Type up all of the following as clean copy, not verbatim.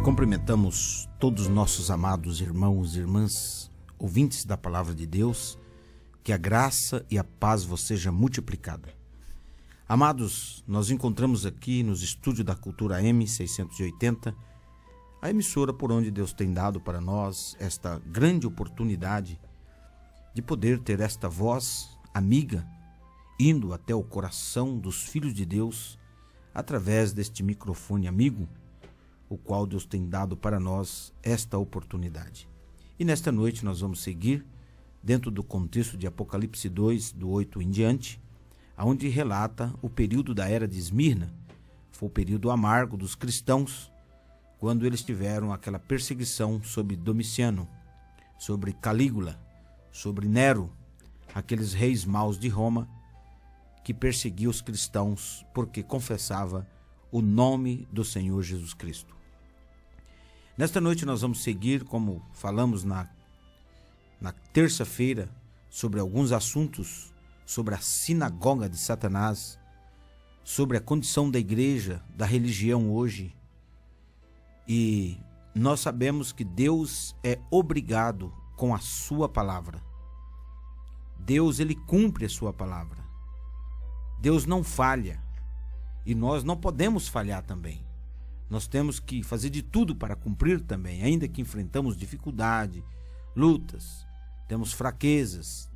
Cumprimentamos todos os nossos amados irmãos e irmãs, ouvintes da Palavra de Deus, que a graça e a paz vos seja multiplicada. Amados, nós encontramos aqui nos estúdios da Cultura M680, a emissora por onde Deus tem dado para nós esta grande oportunidade de poder ter esta voz amiga, indo até o coração dos filhos de Deus, através deste microfone amigo, o qual Deus tem dado para nós esta oportunidade. E nesta noite nós vamos seguir dentro do contexto de Apocalipse 2, do 8 em diante, onde relata o período da era de Esmirna. Foi o período amargo dos cristãos, quando eles tiveram aquela perseguição sobre Domiciano, sobre Calígula, sobre Nero, aqueles reis maus de Roma, que perseguiam os cristãos porque confessava o nome do Senhor Jesus Cristo. Nesta noite nós vamos seguir, como falamos na terça-feira, sobre alguns assuntos, sobre a sinagoga de Satanás, sobre a condição da igreja, da religião hoje. E nós sabemos que Deus é obrigado com a sua palavra. Deus, ele cumpre a sua palavra. Deus não falha. E nós não podemos falhar também. Nós temos que fazer de tudo para cumprir também, ainda que enfrentamos dificuldade, lutas, temos fraquezas,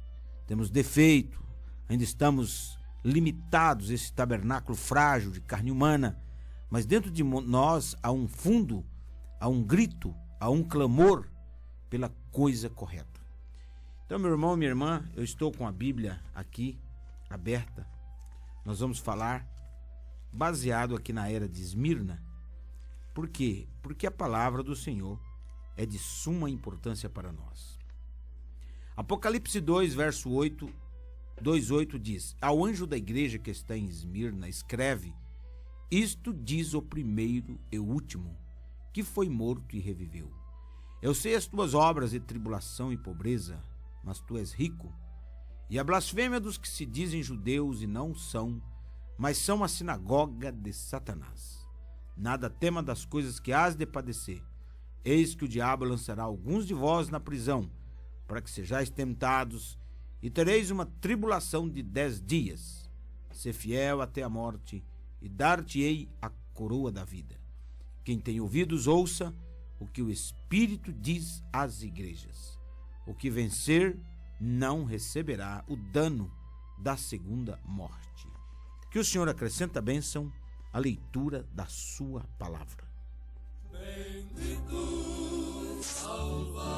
temos defeito, ainda estamos limitados a esse tabernáculo frágil de carne humana, mas dentro de nós há um fundo, há um grito, há um clamor pela coisa correta. Então, meu irmão, minha irmã, eu estou com a Bíblia aqui, aberta. Nós vamos falar baseado aqui na era de Esmirna. Por quê? Porque a palavra do Senhor é de suma importância para nós. Apocalipse 2, verso 8, 2:8 diz: Ao anjo da igreja que está em Esmirna, escreve: Isto diz o primeiro e o último, que foi morto e reviveu. Eu sei as tuas obras de tribulação e pobreza, mas tu és rico. E a blasfêmia dos que se dizem judeus e não são, mas são a sinagoga de Satanás. Nada tema das coisas que hás de padecer. Eis que o diabo lançará alguns de vós na prisão, para que sejais tentados, e tereis uma tribulação de 10 dias. Sê fiel até a morte, e dar-te-ei a coroa da vida. Quem tem ouvidos, ouça o que o Espírito diz às igrejas. O que vencer não receberá o dano da segunda morte. Que o Senhor acrescente a bênção a leitura da sua palavra. Bendito Salvador,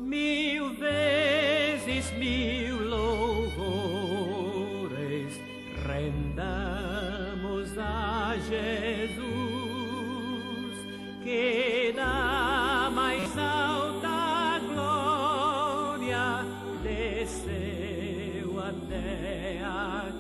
1000 vezes 1000 louvores rendamos a Jesus, que da mais alta glória desceu até a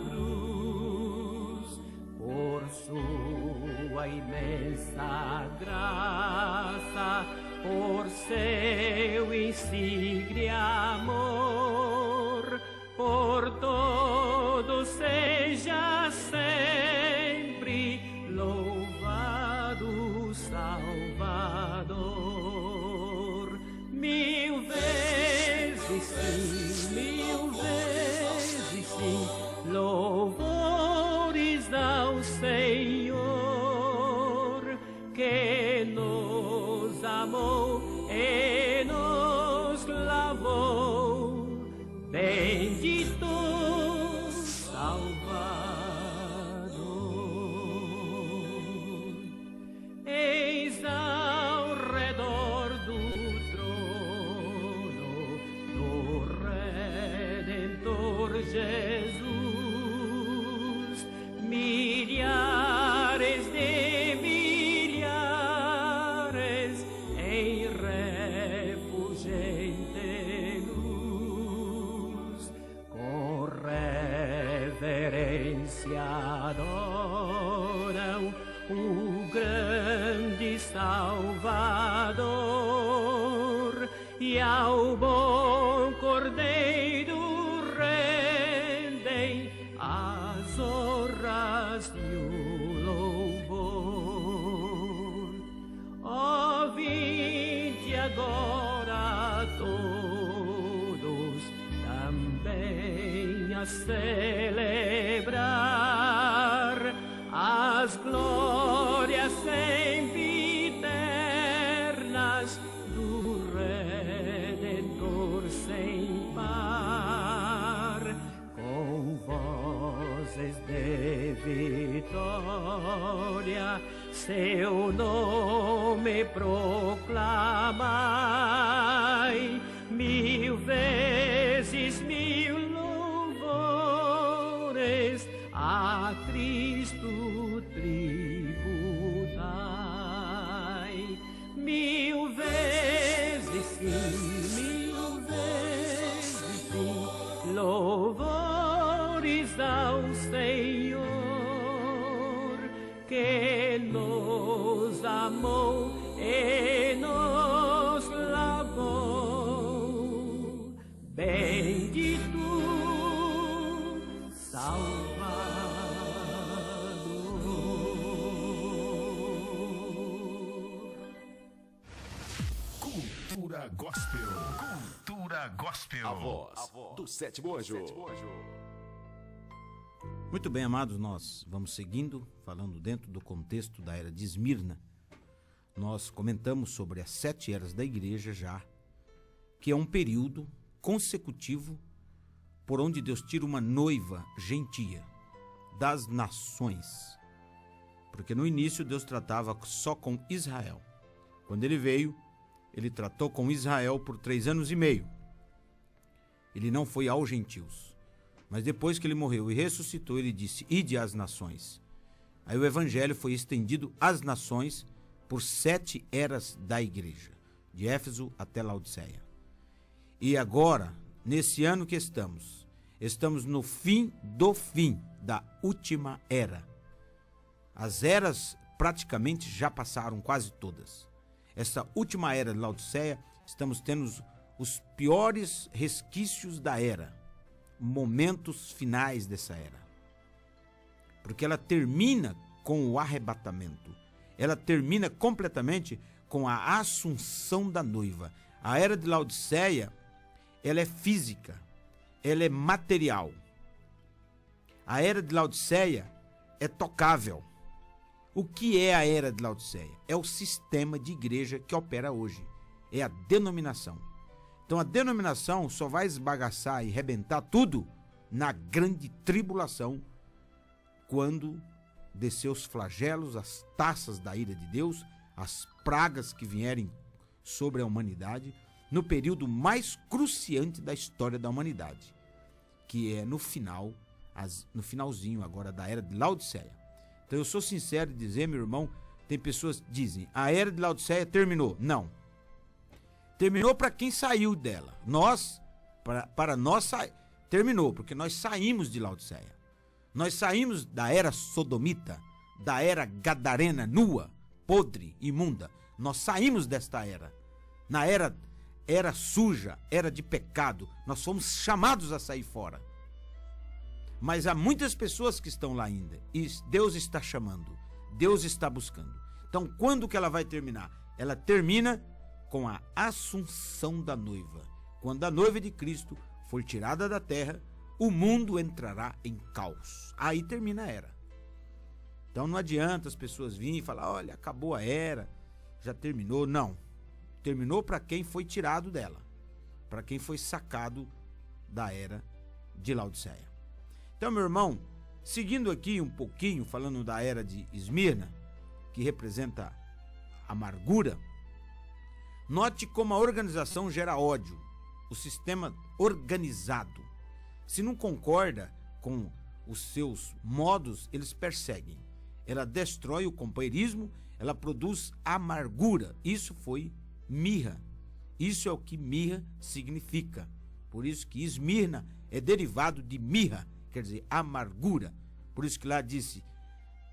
por sua imensa graça, por seu insigne amor, por todos seja sempre louvado Salvador. 1000 vezes sim, 1000 vezes sim, louvores ao Senhor, que nos amou e nos lavou. Bendito Salvador. Eis ao redor do trono do Redentor Jesus, milhares de milhares em refulgente luz, com reverência adoram o grande Salvador e ao bom Cordeiro rendem as honras e o louvor. agora todos também a celebrar as glórias sempiternas do Redentor sem par, com vozes de vitória seu nome proclamai, 1000 vezes 1000 louvores a Cristo tributai, 1000 vezes sim, 1000 vezes sim, louvores ao Senhor que nos amou e nos lavou, bendito Salvador. Cultura Gospel. Cultura Gospel. A voz do sétimo anjo. Muito bem, amados, nós vamos seguindo, falando dentro do contexto da era de Esmirna. Nós comentamos sobre as 7 eras da igreja já, que é um período consecutivo por onde Deus tira uma noiva gentia das nações. Porque no início Deus tratava só com Israel. Quando ele veio, ele tratou com Israel por 3 anos e meio. Ele não foi aos gentios. Mas depois que ele morreu e ressuscitou, ele disse, ide às nações. Aí o evangelho foi estendido às nações por 7 eras da igreja, de Éfeso até Laodiceia. E agora, nesse ano que estamos no fim do fim da última era. As eras praticamente já passaram, quase todas. Essa última era de Laodiceia, estamos tendo os piores resquícios da era. Momentos finais dessa era, porque ela termina com o arrebatamento, ela termina completamente com a assunção da noiva. A era de Laodiceia, ela é física, ela é material. A era de Laodiceia é tocável. O que é a era de Laodiceia? É o sistema de igreja que opera hoje, é a denominação. Então a denominação só vai esbagaçar e rebentar tudo na grande tribulação, quando descer os flagelos, as taças da ira de Deus, as pragas que vierem sobre a humanidade, no período mais cruciante da história da humanidade, que é no finalzinho agora da era de Laodiceia. Então eu sou sincero em dizer, meu irmão, tem pessoas que dizem, a era de Laodiceia terminou. Não. Terminou para quem saiu dela. Para nós, terminou, porque nós saímos de Laodiceia. Nós saímos da era sodomita, da era gadarena, nua, podre, imunda. Nós saímos desta era. Na era suja, era de pecado. Nós fomos chamados a sair fora. Mas há muitas pessoas que estão lá ainda. E Deus está chamando. Deus está buscando. Então, quando que ela vai terminar? Ela termina com a assunção da noiva. Quando a noiva de Cristo for tirada da terra, o mundo entrará em caos. Aí termina a era. Então não adianta as pessoas virem e falar, olha, acabou a era, já terminou. Não. Terminou para quem foi tirado dela. Para quem foi sacado da era de Laodiceia. Então, meu irmão, seguindo aqui um pouquinho, falando da era de Esmirna, que representa amargura, note como a organização gera ódio, o sistema organizado. Se não concorda com os seus modos, eles perseguem. Ela destrói o companheirismo, ela produz amargura. Isso foi mirra. Isso é o que mirra significa. Por isso que Esmirna é derivado de mirra, quer dizer, amargura. Por isso que lá disse,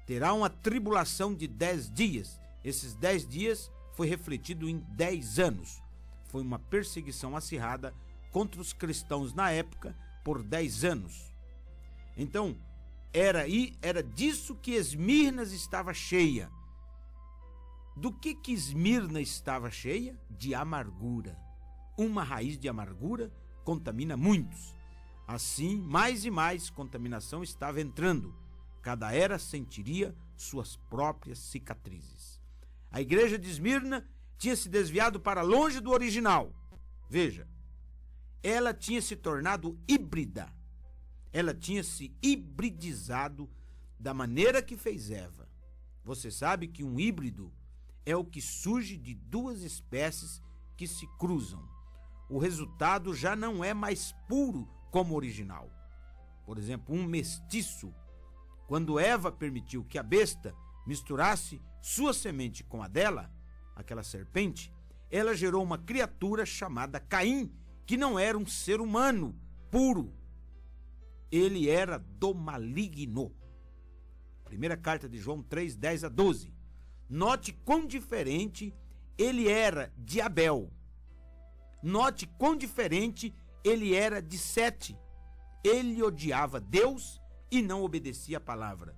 terá uma tribulação de 10 dias. Esses 10 dias foi refletido em 10 anos. Foi uma perseguição acirrada contra os cristãos na época por 10 anos. Então, era disso que Esmirna estava cheia. Do que Esmirna estava cheia? De amargura. Uma raiz de amargura contamina muitos. Assim, mais e mais contaminação estava entrando. Cada era sentiria suas próprias cicatrizes. A igreja de Esmirna tinha se desviado para longe do original. Veja, ela tinha se tornado híbrida. Ela tinha se hibridizado da maneira que fez Eva. Você sabe que um híbrido é o que surge de duas espécies que se cruzam. O resultado já não é mais puro como o original. Por exemplo, um mestiço. Quando Eva permitiu que a besta misturasse sua semente com a dela, aquela serpente, ela gerou uma criatura chamada Caim, que não era um ser humano puro. Ele era do maligno. Primeira carta de João 3, 10 a 12. Note quão diferente ele era de Abel. Note quão diferente ele era de Sete. Ele odiava Deus e não obedecia a palavra.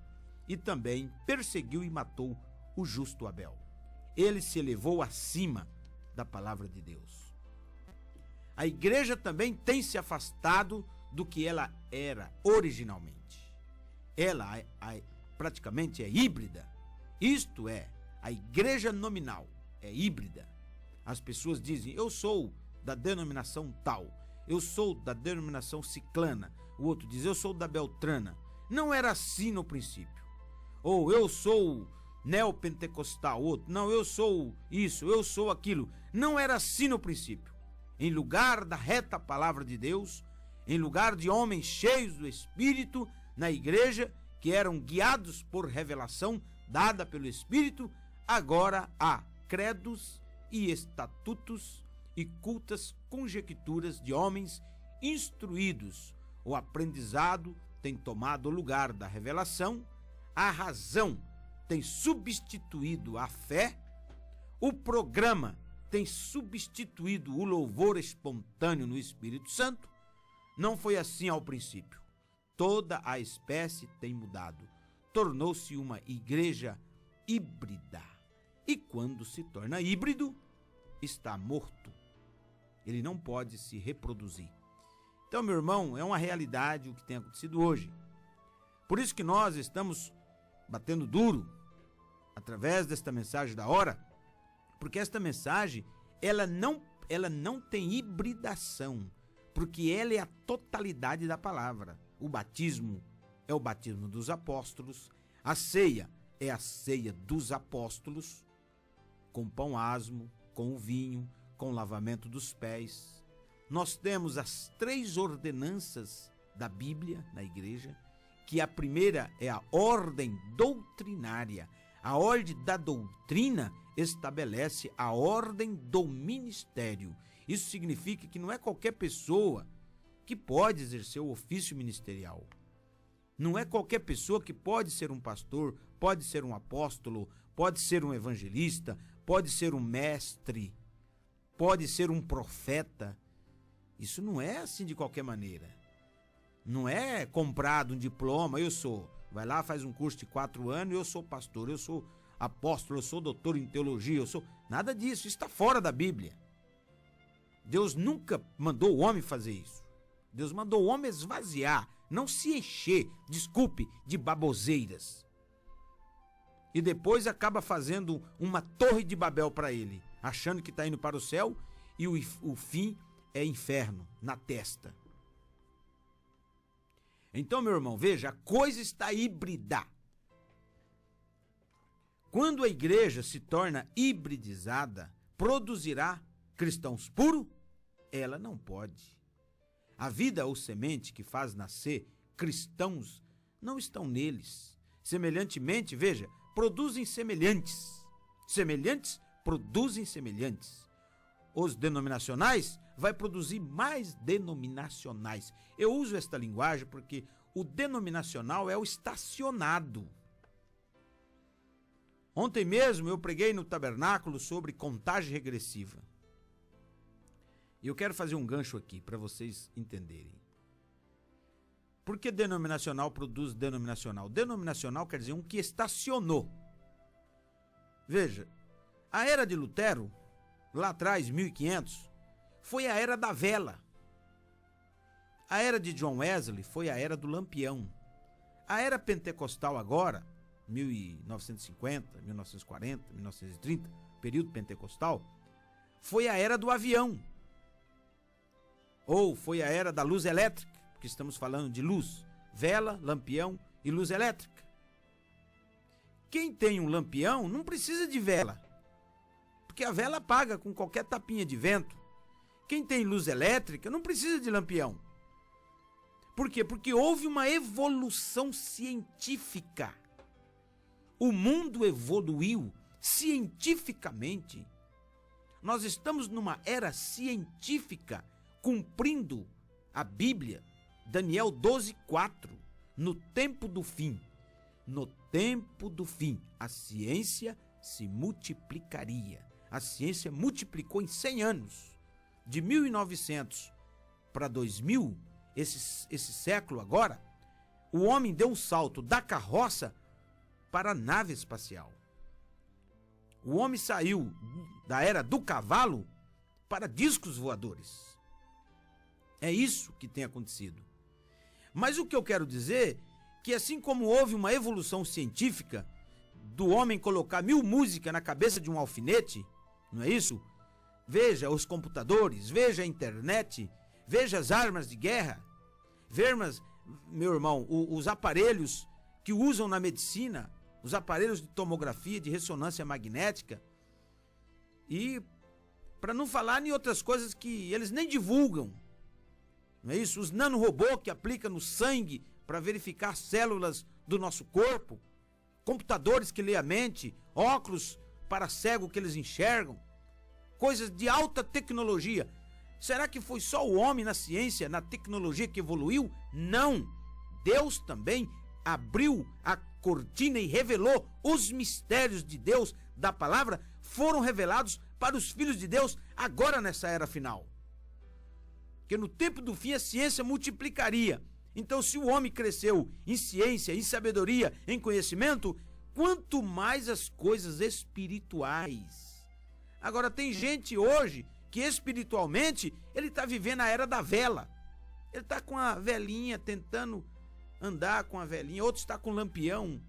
E também perseguiu e matou o justo Abel. Ele se elevou acima da palavra de Deus. A igreja também tem se afastado do que ela era originalmente. Ela praticamente é híbrida. Isto é, a igreja nominal é híbrida. As pessoas dizem, eu sou da denominação tal, eu sou da denominação ciclana. O outro diz, eu sou da beltrana. Não era assim no princípio. Ou eu sou neopentecostal, outro, não, eu sou isso, eu sou aquilo. Não era assim no princípio. Em lugar da reta palavra de Deus, em lugar de homens cheios do Espírito na igreja, que eram guiados por revelação dada pelo Espírito, agora há credos e estatutos e cultas conjecturas de homens instruídos. O aprendizado tem tomado o lugar da revelação, a razão tem substituído a fé, o programa tem substituído o louvor espontâneo no Espírito Santo. Não foi assim ao princípio. Toda a espécie tem mudado. Tornou-se uma igreja híbrida. E quando se torna híbrido, está morto. Ele não pode se reproduzir. Então, meu irmão, é uma realidade o que tem acontecido hoje. Por isso que nós estamos batendo duro através desta mensagem da hora, porque esta mensagem, ela não tem hibridação, porque ela é a totalidade da palavra. O batismo é o batismo dos apóstolos, a ceia é a ceia dos apóstolos, com pão asmo, com o vinho, com o lavamento dos pés. Nós temos as 3 ordenanças da Bíblia na igreja, que a primeira é a ordem doutrinária. A ordem da doutrina estabelece a ordem do ministério. Isso significa que não é qualquer pessoa que pode exercer o ofício ministerial. Não é qualquer pessoa que pode ser um pastor, pode ser um apóstolo, pode ser um evangelista, pode ser um mestre, pode ser um profeta. Isso não é assim de qualquer maneira. Não é comprado um diploma, eu sou. Vai lá, faz um curso de 4 anos, eu sou pastor, eu sou apóstolo, eu sou doutor em teologia, eu sou... Nada disso, isso está fora da Bíblia. Deus nunca mandou o homem fazer isso. Deus mandou o homem esvaziar, não se encher, desculpe, de baboseiras. E depois acaba fazendo uma torre de Babel para ele, achando que está indo para o céu e o fim é inferno, na testa. Então, meu irmão, veja, a coisa está híbrida. Quando a igreja se torna hibridizada, produzirá cristãos puros? Ela não pode. A vida ou semente que faz nascer cristãos não estão neles. Semelhantemente, veja, produzem semelhantes. Semelhantes produzem semelhantes. Os denominacionais vai produzir mais denominacionais. Eu uso esta linguagem porque o denominacional é o estacionado. Ontem mesmo eu preguei no tabernáculo sobre contagem regressiva. E eu quero fazer um gancho aqui para vocês entenderem. Por que denominacional produz denominacional? Denominacional quer dizer um que estacionou. Veja, A era de Lutero, lá atrás, 1500, foi a era da vela. A era de John Wesley foi a era do lampião. A era pentecostal agora, 1950, 1940, 1930, período pentecostal, foi a era do avião. Ou foi a era da luz elétrica, porque estamos falando de luz, vela, lampião e luz elétrica. Quem tem um lampião não precisa de vela, porque a vela apaga com qualquer tapinha de vento. Quem tem luz elétrica não precisa de lampião. Por quê? Porque houve uma evolução científica. O mundo evoluiu cientificamente. Nós estamos numa era científica, cumprindo a Bíblia, Daniel 12:4, no tempo do fim. No tempo do fim, a ciência se multiplicaria. A ciência multiplicou em 100 anos. De 1900 para 2000, esse século agora, o homem deu um salto da carroça para a nave espacial. O homem saiu da era do cavalo para discos voadores. É isso que tem acontecido. Mas o que eu quero dizer é que assim como houve uma evolução científica do homem colocar 1000 músicas na cabeça de um alfinete, não é isso? Veja os computadores, veja a internet, veja as armas de guerra, veja, meu irmão, os aparelhos que usam na medicina, os aparelhos de tomografia, de ressonância magnética, e para não falar em outras coisas que eles nem divulgam, não é isso? Os nanorobôs que aplica no sangue para verificar células do nosso corpo, computadores que lê a mente, óculos para cego que eles enxergam, coisas de alta tecnologia. Será que foi só o homem na ciência, na tecnologia que evoluiu? Não! Deus também abriu a cortina e revelou os mistérios de Deus, da palavra, foram revelados para os filhos de Deus agora nessa era final. Que no tempo do fim a ciência multiplicaria. Então, se o homem cresceu em ciência, em sabedoria, em conhecimento, quanto mais as coisas espirituais. Agora, tem gente hoje que espiritualmente ele está vivendo a era da vela. Ele está com a velinha, tentando andar com a velinha. Outro está com lampião.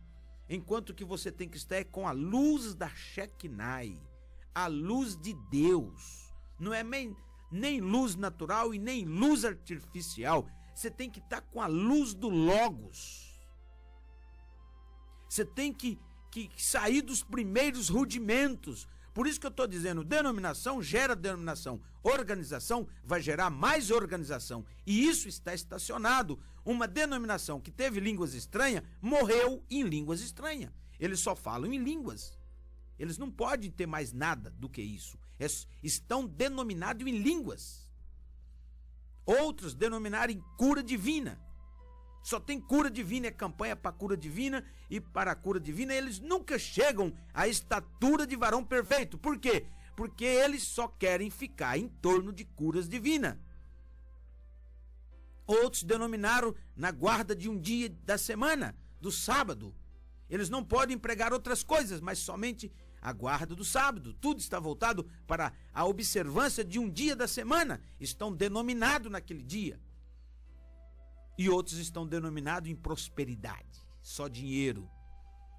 Enquanto que você tem que estar com a luz da Shekinah, a luz de Deus. Não é nem luz natural e nem luz artificial. Você tem que estar com a luz do Logos. Você tem que sair dos primeiros rudimentos. Por isso que eu estou dizendo, denominação gera denominação. Organização vai gerar mais organização. E isso está estacionado. Uma denominação que teve línguas estranhas, morreu em línguas estranhas. Eles só falam em línguas. Eles não podem ter mais nada do que isso. Estão denominados em línguas. Outros denominaram em cura divina. Só tem cura divina, é campanha para cura divina, e para a cura divina eles nunca chegam à estatura de varão perfeito. Por quê? Porque eles só querem ficar em torno de curas divinas. Outros denominaram na guarda de um dia da semana, do sábado. Eles não podem pregar outras coisas, mas somente a guarda do sábado. Tudo está voltado para a observância de um dia da semana. Estão denominados naquele dia. E outros estão denominados em prosperidade. Só dinheiro.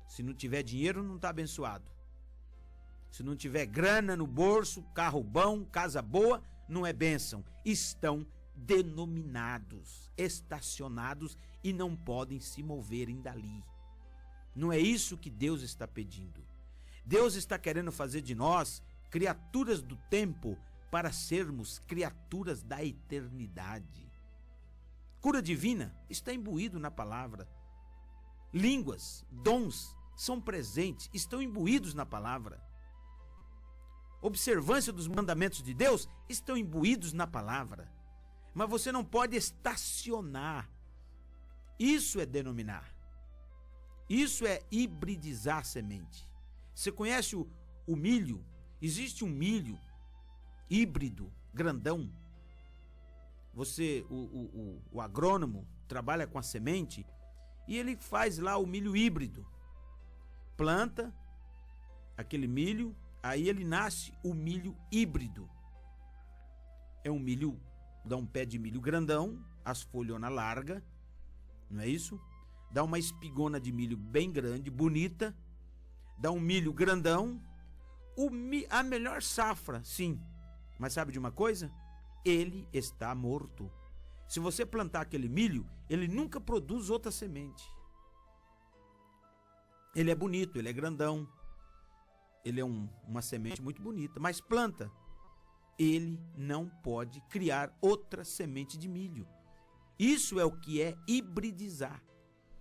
Se não tiver dinheiro, não está abençoado. Se não tiver grana no bolso, carro bom, casa boa, não é bênção. Estão denominados, estacionados e não podem se moverem dali. Não é isso que Deus está pedindo. Deus está querendo fazer de nós criaturas do tempo para sermos criaturas da eternidade. Cura divina está imbuído na palavra. Línguas, dons são presentes, estão imbuídos na palavra. Observância dos mandamentos de Deus estão imbuídos na palavra. Mas você não pode estacionar. Isso é denominar. Isso é hibridizar a semente. Você conhece o milho? Existe um milho híbrido, grandão. O agrônomo trabalha com a semente e ele faz lá o milho híbrido. Planta aquele milho, Aí ele nasce o milho híbrido. É um milho, dá um pé de milho grandão, as folhonas largas, não é isso? Dá uma espigona de milho bem grande, bonita, dá um milho grandão, a melhor safra, sim. Mas sabe de uma coisa? Ele está morto. Se você plantar aquele milho, ele nunca produz outra semente. Ele é bonito, ele é grandão, ele é uma semente muito bonita, mas planta. Ele não pode criar outra semente de milho. Isso é o que é hibridizar.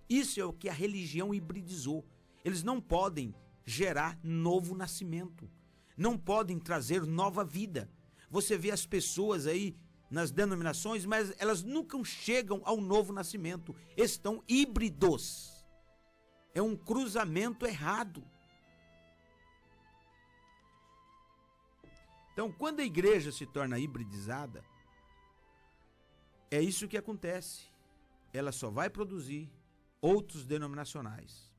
Isso é o que a religião hibridizou. Eles não podem gerar novo nascimento. Não podem trazer nova vida. Você vê as pessoas aí nas denominações, mas elas nunca chegam ao novo nascimento. Estão híbridos. É um cruzamento errado. Então, quando a igreja se torna hibridizada, é isso que acontece. Ela só vai produzir outros denominacionais.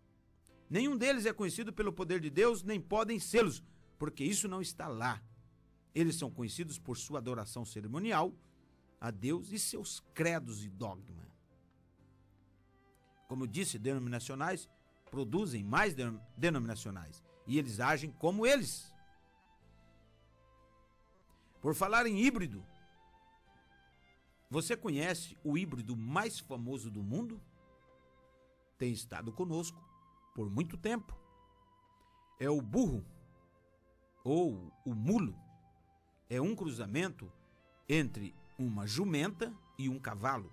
Nenhum deles é conhecido pelo poder de Deus, nem podem sê-los, porque isso não está lá. Eles são conhecidos por sua adoração cerimonial a Deus e seus credos e dogma. Como eu disse, denominacionais produzem mais denominacionais e eles agem como eles. Por falar em híbrido, você conhece o híbrido mais famoso do mundo? Tem estado conosco por muito tempo. É o burro ou o mulo. É um cruzamento entre uma jumenta e um cavalo,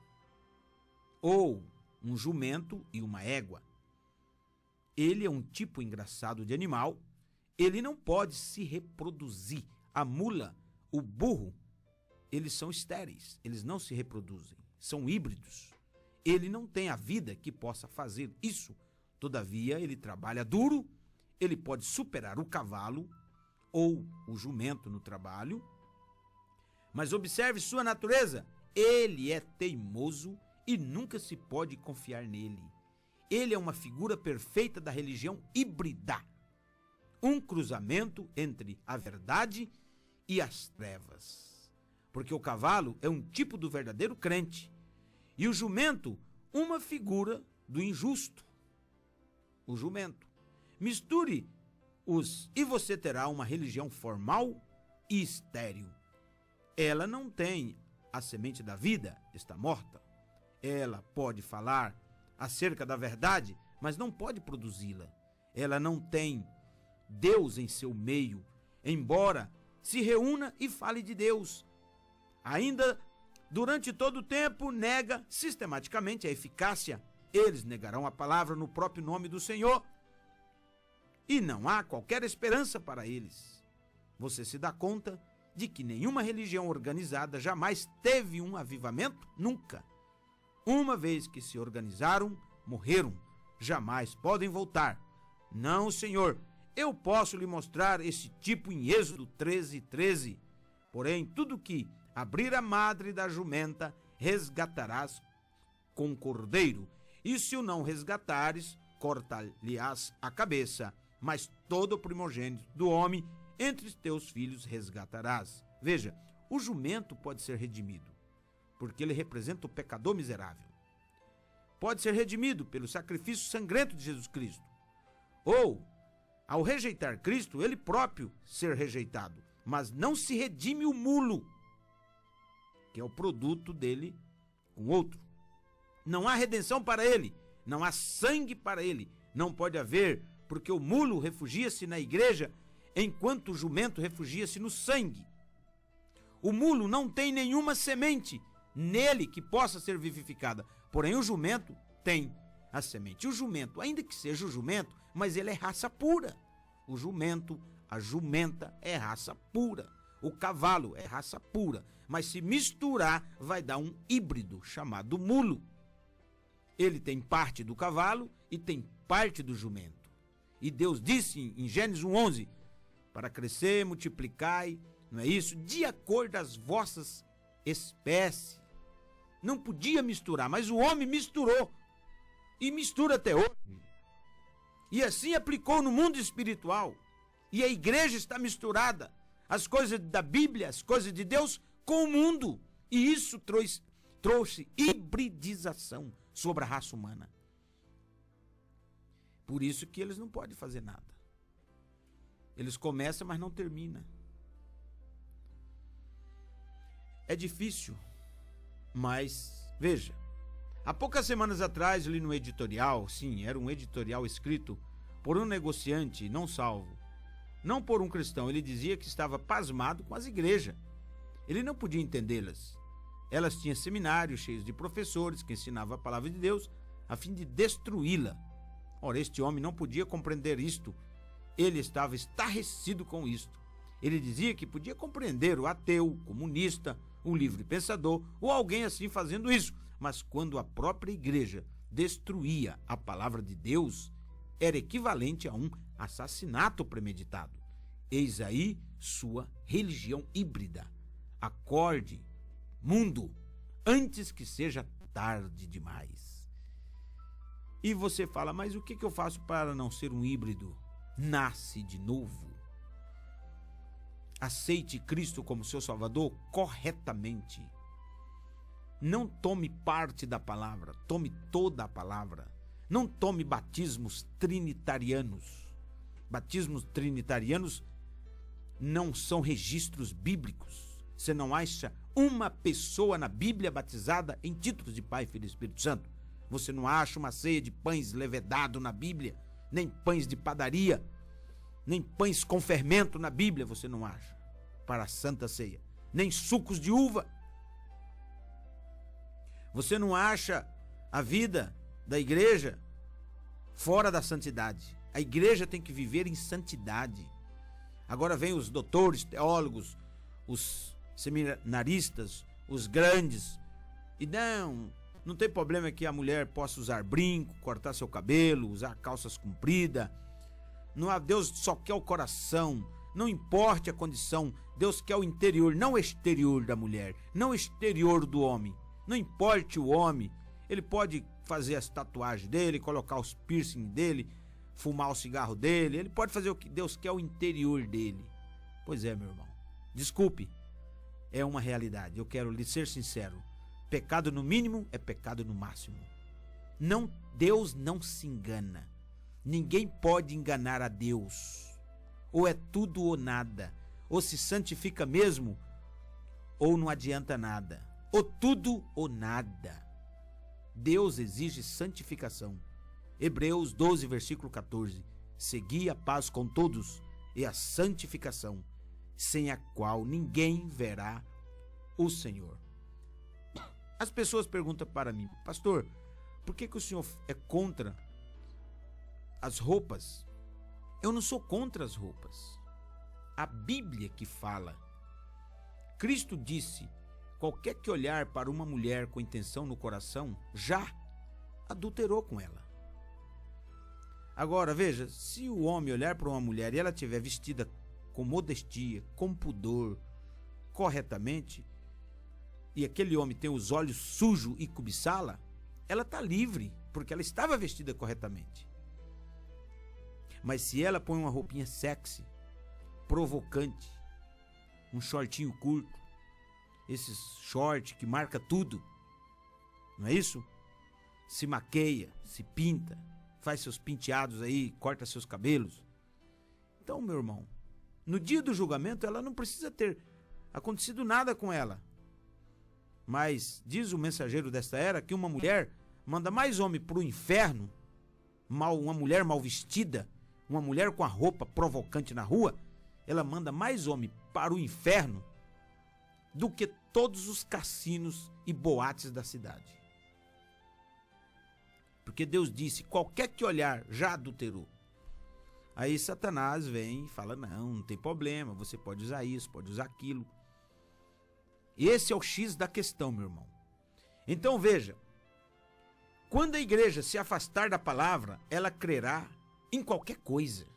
ou um jumento e uma égua. Ele é um tipo engraçado de animal. Ele não pode se reproduzir. A mula, o burro, eles são estéreis, eles não se reproduzem, são híbridos. Ele não tem a vida que possa fazer isso. Todavia, ele trabalha duro, ele pode superar o cavalo ou o jumento no trabalho. Mas observe sua natureza, ele é teimoso e nunca se pode confiar nele. Ele é uma figura perfeita da religião híbrida, um cruzamento entre a verdade e as trevas. Porque o cavalo é um tipo do verdadeiro crente e o jumento uma figura do injusto. O jumento. Misture os e você terá uma religião formal e estéril. Ela não tem a semente da vida, está morta. Ela pode falar acerca da verdade, mas não pode produzi-la. Ela não tem Deus em seu meio, embora se reúna e fale de Deus. Ainda durante todo o tempo nega sistematicamente a eficácia. Eles negarão a palavra no próprio nome do Senhor e não há qualquer esperança para eles. Você se dá conta de que nenhuma religião organizada jamais teve um avivamento? Nunca. Uma vez que se organizaram, morreram. Jamais podem voltar. Não, Senhor, eu posso lhe mostrar esse tipo em Êxodo 13:13. Porém, tudo que abrir a madre da jumenta, resgatarás com cordeiro. E se o não resgatares, cortar-lhe-ás a cabeça. Mas todo o primogênito do homem entre os teus filhos resgatarás. Veja, o jumento pode ser redimido, porque ele representa o pecador miserável. Pode ser redimido pelo sacrifício sangrento de Jesus Cristo. Ou, ao rejeitar Cristo, ele próprio ser rejeitado. Mas não se redime o mulo, que é o produto dele com outro. Não há redenção para ele, não há sangue para ele. Não pode haver, porque o mulo refugia-se na igreja, enquanto o jumento refugia-se no sangue. O mulo não tem nenhuma semente nele que possa ser vivificada, porém o jumento tem a semente. O jumento, ainda que seja o jumento, mas ele é raça pura. O jumento, a jumenta é raça pura. O cavalo é raça pura, mas se misturar vai dar um híbrido chamado mulo. Ele tem parte do cavalo e tem parte do jumento. E Deus disse em Gênesis 1:11, para crescer, multiplicai, não é isso? De acordo às vossas espécies. Não podia misturar, mas o homem misturou. E mistura até hoje. E assim aplicou no mundo espiritual. E a igreja está misturada, as coisas da Bíblia, as coisas de Deus, com o mundo. E isso trouxe hibridização sobre a raça humana. Por isso que eles não podem fazer nada. Eles começam, mas não terminam. É difícil, mas veja, há poucas semanas atrás, ali no editorial, sim, era um editorial escrito por um negociante não salvo, não por um cristão. Ele dizia que estava pasmado com as igrejas. Ele não podia entendê-las. Elas tinham seminários cheios de professores que ensinavam a palavra de Deus a fim de destruí-la. Ora, este homem não podia compreender isto. Ele estava estarrecido com isto. Ele dizia que podia compreender o ateu, o comunista, o livre pensador ou alguém assim fazendo isso. Mas quando a própria igreja destruía a palavra de Deus, era equivalente a um assassinato premeditado. Eis aí sua religião híbrida. Acorde, mundo, antes que seja tarde demais. E você fala, mas o que eu faço para não ser um híbrido? Nasce de novo. Aceite Cristo como seu Salvador corretamente. Não tome parte da palavra, tome toda a palavra. Não tome batismos trinitarianos. Batismos trinitarianos não são registros bíblicos. Você não acha uma pessoa na Bíblia batizada em títulos de Pai, Filho e Espírito Santo. Você não acha uma ceia de pães levedado na Bíblia, nem pães de padaria, nem pães com fermento na Bíblia, você não acha, para a Santa Ceia, nem sucos de uva. Você não acha a vida da igreja fora da santidade. A igreja tem que viver em santidade. Agora vem os doutores, teólogos, os seminaristas, os grandes, e não tem problema que a mulher possa usar brinco, cortar seu cabelo, usar calças compridas. Deus só quer o coração, não importa a condição. Deus quer o interior, não o exterior da mulher, não o exterior do homem. Não importa o homem, ele pode fazer as tatuagens dele, colocar os piercing dele, fumar o cigarro dele, ele pode fazer o que Deus quer, o interior dele. Pois é, meu irmão, desculpe, é uma realidade. Eu quero lhe ser sincero, pecado no mínimo é pecado no máximo. Não, Deus não se engana. Ninguém pode enganar a Deus. Ou é tudo ou nada. Ou se santifica mesmo, ou não adianta nada. Ou tudo ou nada. Deus exige santificação. Hebreus 12, versículo 14. Segui a paz com todos e a santificação, sem a qual ninguém verá o Senhor. As pessoas perguntam para mim, pastor, por que o senhor é contra as roupas? Eu não sou contra as roupas. A Bíblia que fala. Cristo disse, qualquer que olhar para uma mulher com intenção no coração, já adulterou com ela. Agora, veja, se o homem olhar para uma mulher e ela estiver vestida com modestia, com pudor, corretamente, e aquele homem tem os olhos sujos e cobiçá-la, ela está livre, porque ela estava vestida corretamente. Mas se ela põe uma roupinha sexy, provocante, um shortinho curto, esses short que marca tudo, não é isso? Se maqueia, se pinta, faz seus penteados aí, corta seus cabelos. Então, meu irmão, no dia do julgamento ela não precisa ter acontecido nada com ela. Mas diz o mensageiro desta era que uma mulher manda mais homem para o inferno, uma mulher mal vestida, uma mulher com a roupa provocante na rua, ela manda mais homem para o inferno do que todos os cassinos e boates da cidade. Porque Deus disse, qualquer que olhar já adulterou. Aí Satanás vem e fala, não tem problema, você pode usar isso, pode usar aquilo. Esse é o X da questão, meu irmão. Então veja, quando a igreja se afastar da palavra, ela crerá em qualquer coisa.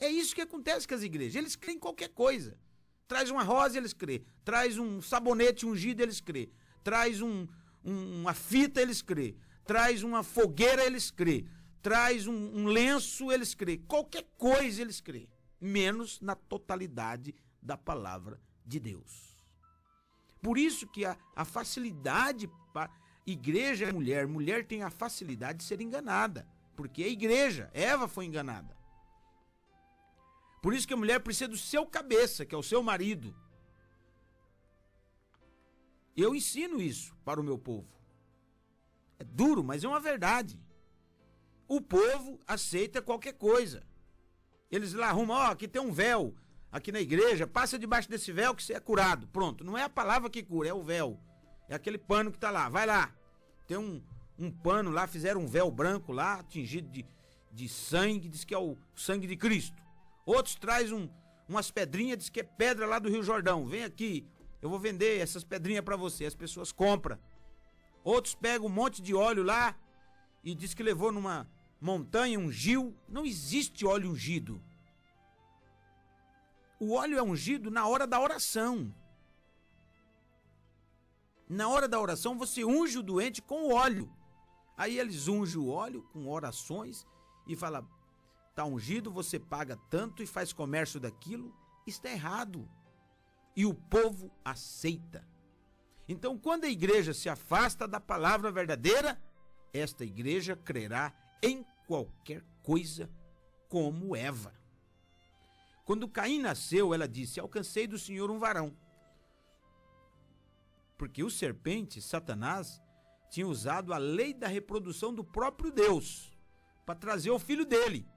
É isso que acontece com as igrejas, eles creem em qualquer coisa. Traz uma rosa, eles crê. Traz um sabonete ungido, eles crê. Traz uma fita, eles crê. Traz uma fogueira, eles crê. Traz um lenço, eles crê. Qualquer coisa, eles crê. menos na totalidade da palavra de Deus. Por isso que a facilidade para igreja é mulher. Mulher tem a facilidade de ser enganada, porque é igreja. Eva foi enganada. Por isso que a mulher precisa do seu cabeça, que é o seu marido. Eu ensino isso para o meu povo. É duro, mas é uma verdade. O povo aceita qualquer coisa. Eles lá arrumam, aqui tem um véu, aqui na igreja, passa debaixo desse véu que você é curado. Pronto, não é a palavra que cura, é o véu. É aquele pano que tá lá, vai lá. Tem um pano lá, fizeram um véu branco lá, tingido de sangue, diz que é o sangue de Cristo. Outros trazem umas pedrinhas, diz que é pedra lá do Rio Jordão. Vem aqui, eu vou vender essas pedrinhas para você. As pessoas compram. Outros pegam um monte de óleo lá e diz que levou numa montanha, ungiu. Não existe óleo ungido. O óleo é ungido na hora da oração. Na hora da oração você unge o doente com o óleo. Aí eles ungem o óleo com orações e fala, tá ungido, você paga tanto e faz comércio daquilo. Está errado. E o povo aceita. Então, quando a igreja se afasta da palavra verdadeira, esta igreja crerá em qualquer coisa como Eva. Quando Caim nasceu, ela disse, alcancei do Senhor um varão. Porque o serpente, Satanás, tinha usado a lei da reprodução do próprio Deus para trazer o filho dele.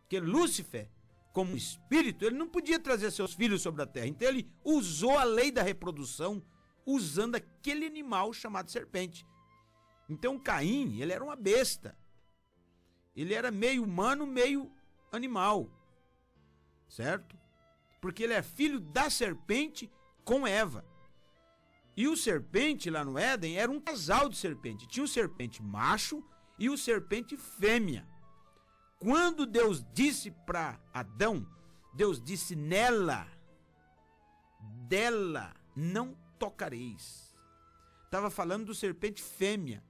Porque Lúcifer, como espírito, ele não podia trazer seus filhos sobre a terra. Então ele usou a lei da reprodução usando aquele animal chamado serpente. Então Caim, ele era uma besta. Ele era meio humano, meio animal. Certo? Porque ele é filho da serpente com Eva. E o serpente lá no Éden era um casal de serpente. Tinha o serpente macho e o serpente fêmea. Quando Deus disse para Adão, Deus disse nela, dela não tocareis. Estava falando do serpente fêmea.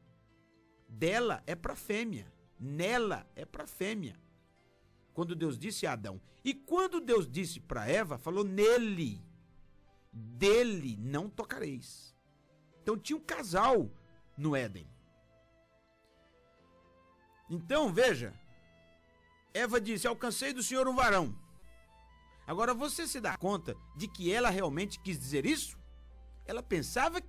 Dela é para fêmea. Nela é para fêmea. Quando Deus disse a Adão. E quando Deus disse para Eva, falou nele. Dele não tocareis. Então tinha um casal no Éden. Então veja. Eva disse, alcancei do Senhor um varão. Agora você se dá conta de que ela realmente quis dizer isso? Ela pensava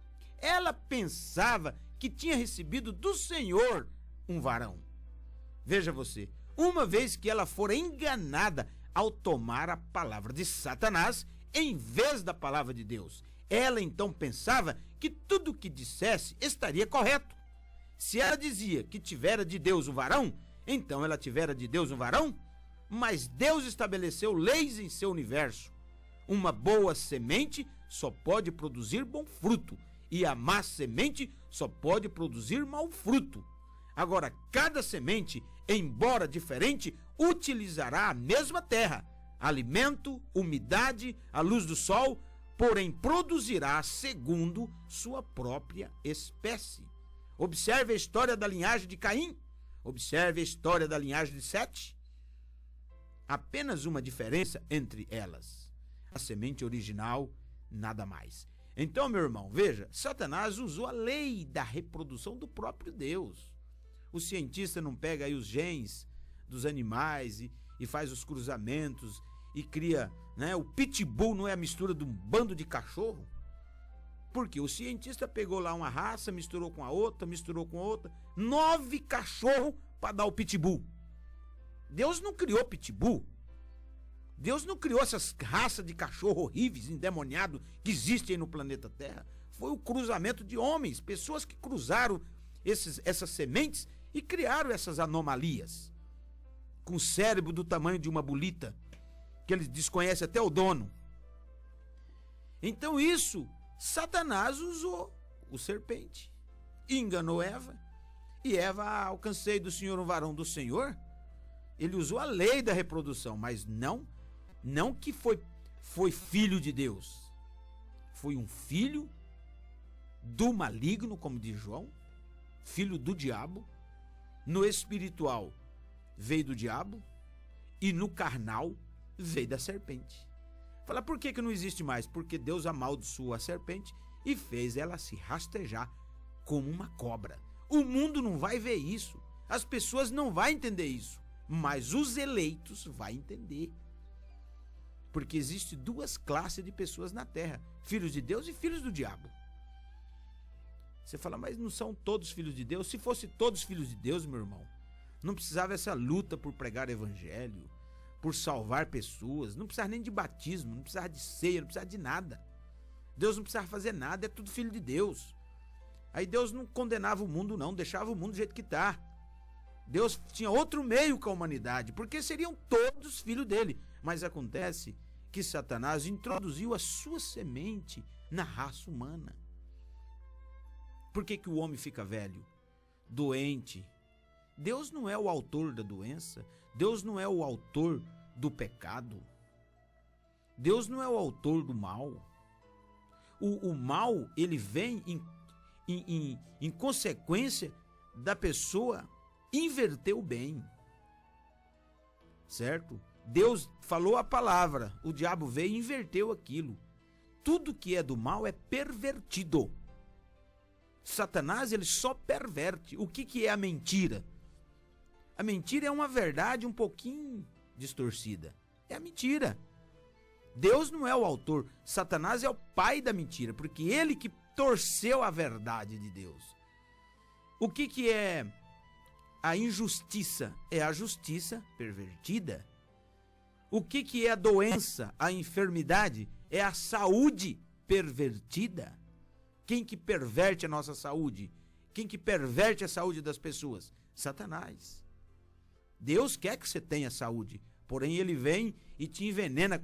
que tinha recebido do Senhor um varão. Veja você, uma vez que ela fora enganada ao tomar a palavra de Satanás em vez da palavra de Deus, ela então pensava que tudo o que dissesse estaria correto. Se ela dizia que tivera de Deus um varão, então ela tivera de Deus um varão, mas Deus estabeleceu leis em seu universo. Uma boa semente só pode produzir bom fruto, e a má semente só pode produzir mau fruto. Agora, cada semente, embora diferente, utilizará a mesma terra, alimento, umidade, a luz do sol, porém produzirá segundo sua própria espécie. Observe a história da linhagem de Caim, observe a história da linhagem de Sete. Apenas uma diferença entre elas. A semente original, nada mais. Então, meu irmão, veja, Satanás usou a lei da reprodução do próprio Deus. O cientista não pega aí os genes dos animais e faz os cruzamentos e cria, né? O pitbull não é a mistura de um bando de cachorro? Porque o cientista pegou lá uma raça, misturou com a outra, 9 cachorros para dar o pitbull. Deus não criou pitbull. Deus não criou essas raças de cachorro horríveis, endemoniados, que existem no planeta Terra. Foi o cruzamento de homens, pessoas que cruzaram essas sementes e criaram essas anomalias. Com o cérebro do tamanho de uma bolita, que eles desconhecem até o dono. Então isso, Satanás usou o serpente e enganou Eva. E Eva, alcancei do Senhor um varão do Senhor. Ele usou a lei da reprodução, mas não que foi filho de Deus. Foi um filho do maligno, como diz João, filho do diabo. No espiritual veio do diabo e no carnal veio da serpente. Fala, por que não existe mais? Porque Deus amaldiçoou a serpente e fez ela se rastejar como uma cobra. O mundo não vai ver isso. As pessoas não vão entender isso. Mas os eleitos vão entender. Porque existe duas classes de pessoas na terra. Filhos de Deus e filhos do diabo. Você fala, mas não são todos filhos de Deus? Se fosse todos filhos de Deus, meu irmão, não precisava essa luta por pregar o evangelho, por salvar pessoas, não precisava nem de batismo, não precisava de ceia, não precisava de nada. Deus não precisava fazer nada, é tudo filho de Deus. Aí Deus não condenava o mundo não, deixava o mundo do jeito que está. Deus tinha outro meio com a humanidade, porque seriam todos filhos dele. Mas acontece que Satanás introduziu a sua semente na raça humana. Por que o homem fica velho? Doente. Deus não é o autor da doença. Deus não é o autor do pecado. Deus não é o autor do mal. O mal, ele vem em consequência da pessoa inverter o bem. Certo? Deus falou a palavra, o diabo veio e inverteu aquilo. Tudo que é do mal é pervertido. Satanás, ele só perverte. O que é a mentira? A mentira é uma verdade um pouquinho distorcida. É a mentira. Deus não é o autor. Satanás é o pai da mentira, porque ele que torceu a verdade de Deus. O que é a injustiça? É a justiça pervertida. O que é a doença, a enfermidade? É a saúde pervertida. Quem que perverte a nossa saúde? Quem que perverte a saúde das pessoas? Satanás. Deus quer que você tenha saúde, porém ele vem e te envenena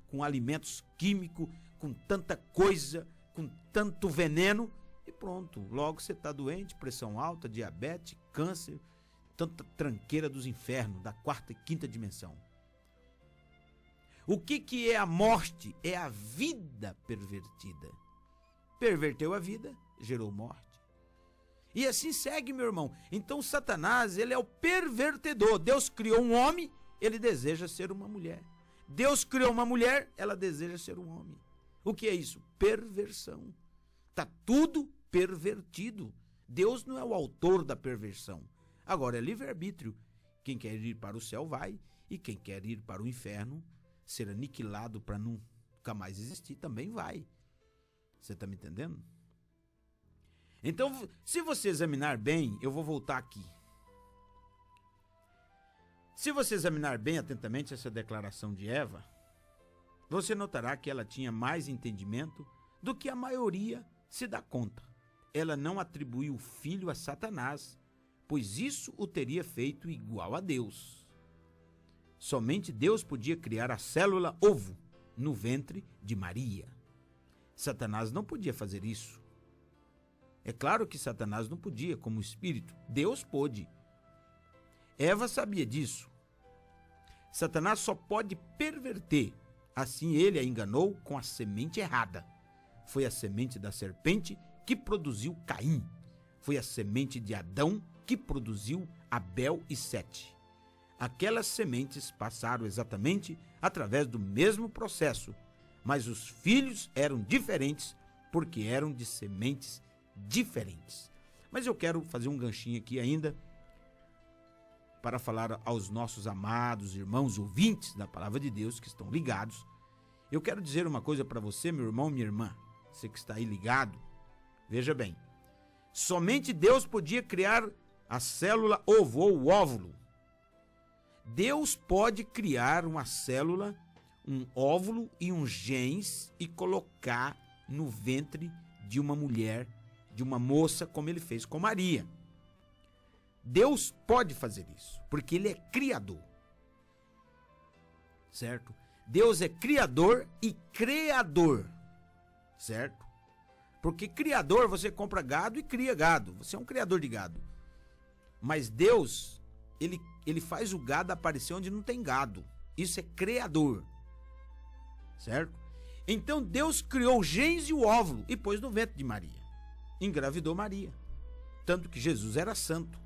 com alimentos químicos, com tanta coisa, com tanto veneno, e pronto, logo você está doente, pressão alta, diabetes, câncer, tanta tranqueira dos infernos, da quarta e quinta dimensão. O que é a morte? É a vida pervertida. Perverteu a vida, gerou morte. E assim segue, meu irmão. Então Satanás, ele é o pervertedor. Deus criou um homem, ele deseja ser uma mulher. Deus criou uma mulher, ela deseja ser um homem. O que é isso? Perversão. Está tudo pervertido. Deus não é o autor da perversão. Agora é livre-arbítrio. Quem quer ir para o céu vai, e quem quer ir para o inferno, ser aniquilado para nunca mais existir, também vai. Você está me entendendo? Então, se você examinar bem, eu vou voltar aqui. Se você examinar bem atentamente essa declaração de Eva, você notará que ela tinha mais entendimento do que a maioria se dá conta. Ela não atribuiu o filho a Satanás, pois isso o teria feito igual a Deus. Somente Deus podia criar a célula ovo no ventre de Maria. Satanás não podia fazer isso. É claro que Satanás não podia, como espírito. Deus pôde. Eva sabia disso. Satanás só pode perverter. Assim ele a enganou com a semente errada. Foi a semente da serpente que produziu Caim. Foi a semente de Adão que produziu Abel e Sete. Aquelas sementes passaram exatamente através do mesmo processo, mas os filhos eram diferentes porque eram de sementes diferentes. Mas eu quero fazer um ganchinho aqui ainda para falar aos nossos amados irmãos ouvintes da palavra de Deus que estão ligados. Eu quero dizer uma coisa para você, meu irmão, minha irmã, você que está aí ligado. Veja bem, somente Deus podia criar a célula ovo ou o óvulo. Deus pode criar uma célula, um óvulo e um genes e colocar no ventre de uma mulher, de uma moça, como ele fez com Maria. Deus pode fazer isso, porque ele é criador. Certo? Deus é criador e criador. Certo? Porque criador, você compra gado e cria gado. Você é um criador de gado. Mas Deus, ele faz o gado aparecer onde não tem gado. Isso é criador. Certo? Então Deus criou o genes e o óvulo e pôs no ventre de Maria. Engravidou Maria. Tanto que Jesus era santo.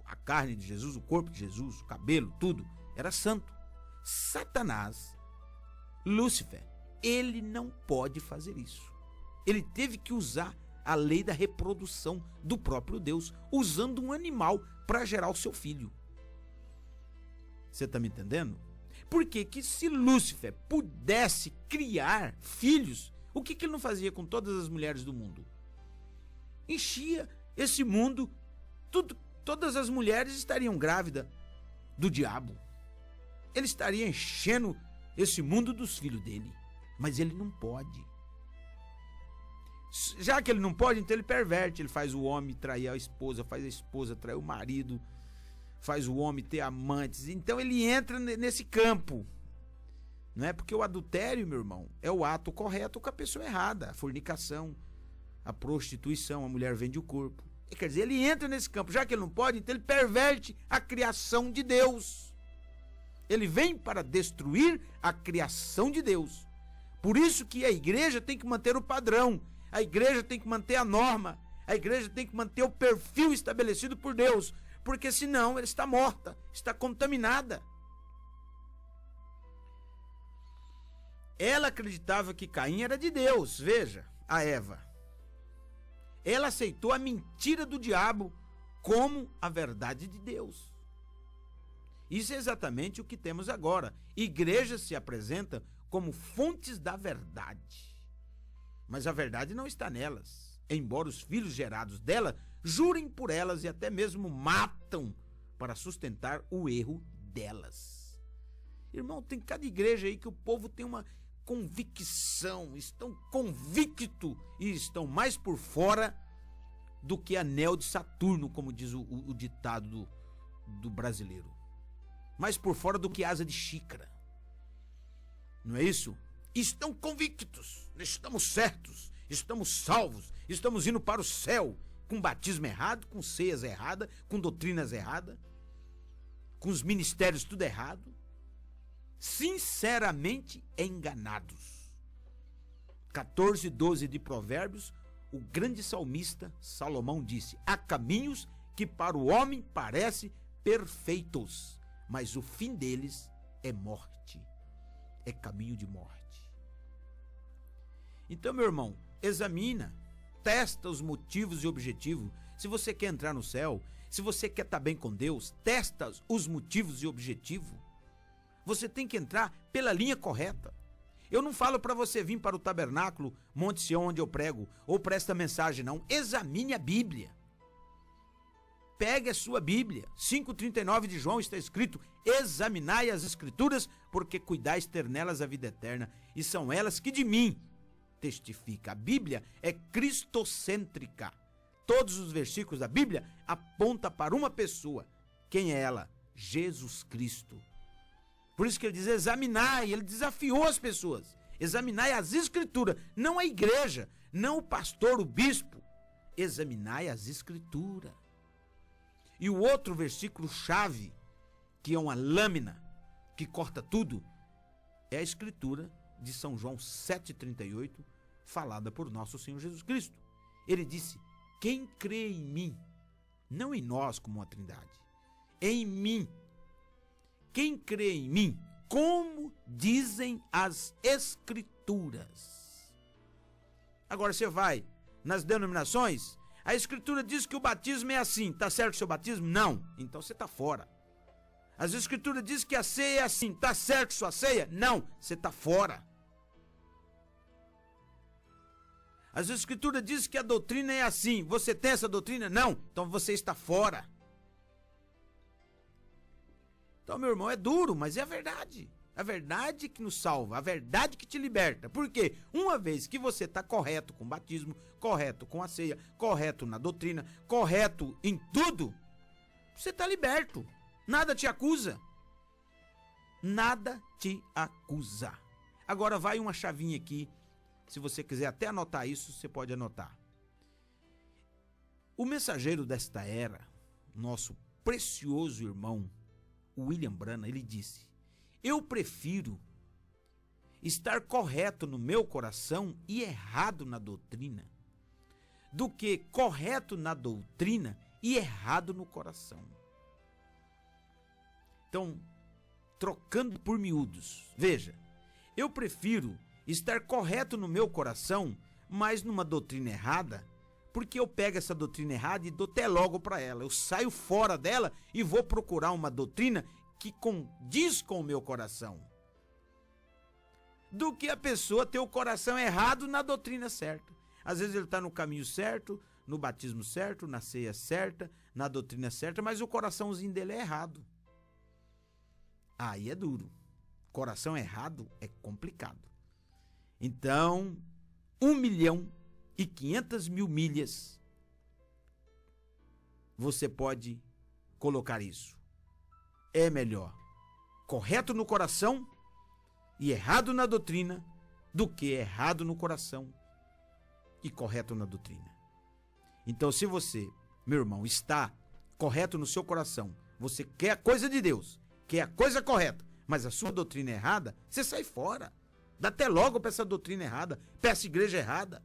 A carne de Jesus, o corpo de Jesus, o cabelo, tudo, era santo. Satanás, Lúcifer, ele não pode fazer isso. Ele teve que usar a lei da reprodução do próprio Deus, usando um animal para gerar o seu filho. Você está me entendendo? Porque que se Lúcifer pudesse criar filhos, o que ele não fazia com todas as mulheres do mundo? Enchia esse mundo, todas as mulheres estariam grávidas do diabo. Ele estaria enchendo esse mundo dos filhos dele. Mas ele não pode. Já que ele não pode, então ele perverte. Ele faz o homem trair a esposa, faz a esposa trair o marido, faz o homem ter amantes. Então ele entra nesse campo. Não é? Porque o adultério, meu irmão, é o ato correto com a pessoa errada. A fornicação, a prostituição, a mulher vende o corpo. Quer dizer, ele entra nesse campo. Já que ele não pode, então ele perverte a criação de Deus. Ele vem para destruir a criação de Deus. Por isso que a igreja tem que manter o padrão. A igreja tem que manter a norma. A igreja tem que manter o perfil estabelecido por Deus. Porque senão ela está morta, está contaminada. Ela acreditava que Caim era de Deus. Veja, a Eva. Ela aceitou a mentira do diabo como a verdade de Deus. Isso é exatamente o que temos agora. Igrejas se apresentam como fontes da verdade. Mas a verdade não está nelas. Embora os filhos gerados dela jurem por elas e até mesmo matam para sustentar o erro delas. Irmão, tem cada igreja aí que o povo tem uma convicção, estão convictos e estão mais por fora do que anel de Saturno, como diz o ditado do brasileiro. Mais por fora do que asa de xícara. Não é isso? Estão convictos, estamos certos, estamos salvos, estamos indo para o céu, com batismo errado, com ceias erradas, com doutrinas erradas, com os ministérios tudo errado, sinceramente enganados. 14:12 de Provérbios, o grande salmista Salomão disse: há caminhos que para o homem parecem perfeitos, mas o fim deles é morte, é caminho de morte. Então, meu irmão, examina, testa os motivos e objetivos. Se você quer entrar no céu, se você quer estar bem com Deus, testa os motivos e objetivos. Você tem que entrar pela linha correta. Eu não falo para você vir para o tabernáculo, Monte Sião, onde eu prego, ou para esta mensagem, não. Examine a Bíblia. Pegue a sua Bíblia. 5,39 de João está escrito: examinai as Escrituras, porque cuidais ter nelas a vida eterna, e são elas que de mim testifica. A Bíblia é cristocêntrica. Todos os versículos da Bíblia apontam para uma pessoa. Quem é ela? Jesus Cristo. Por isso que ele diz: examinai. Ele desafiou as pessoas. Examinai as Escrituras, não a igreja, não o pastor, o bispo. Examinai as Escrituras. E o outro versículo chave, que é uma lâmina que corta tudo, é a Escritura de São João 7,38, falada por nosso Senhor Jesus Cristo. Ele disse: quem crê em mim, não em nós como uma trindade, em mim, quem crê em mim, como dizem as Escrituras. Agora você vai nas denominações, a Escritura diz que o batismo é assim. Tá certo o seu batismo? Não. Então você tá fora. As Escrituras diz que a ceia é assim. Tá certo sua ceia? Não. Você tá fora. As Escrituras diz que a doutrina é assim. Você tem essa doutrina? Não. Então você está fora. Então, meu irmão, é duro, mas é a verdade. A verdade que nos salva, a verdade que te liberta. Por quê? Uma vez que você está correto com o batismo, correto com a ceia, correto na doutrina, correto em tudo, você está liberto. Nada te acusa. Nada te acusa. Agora vai uma chavinha aqui. Se você quiser até anotar isso, você pode anotar. O mensageiro desta era, nosso precioso irmão William Branham, ele disse: eu prefiro estar correto no meu coração e errado na doutrina, do que correto na doutrina e errado no coração. Então, trocando por miúdos. Veja, eu prefiro estar correto no meu coração, mas numa doutrina errada, porque eu pego essa doutrina errada e dou até logo para ela. Eu saio fora dela e vou procurar uma doutrina que condiz com o meu coração. Do que a pessoa ter o coração errado na doutrina certa. Às vezes ele está no caminho certo, no batismo certo, na ceia certa, na doutrina certa, mas o coraçãozinho dele é errado. Aí é duro. Coração errado é complicado. Então, 1.500.000 milhas, você pode colocar isso. É melhor correto no coração e errado na doutrina do que errado no coração e correto na doutrina. Então, se você, meu irmão, está correto no seu coração, você quer a coisa de Deus, quer a coisa correta, mas a sua doutrina é errada, você sai fora. Dá até logo para essa doutrina errada, para essa igreja errada.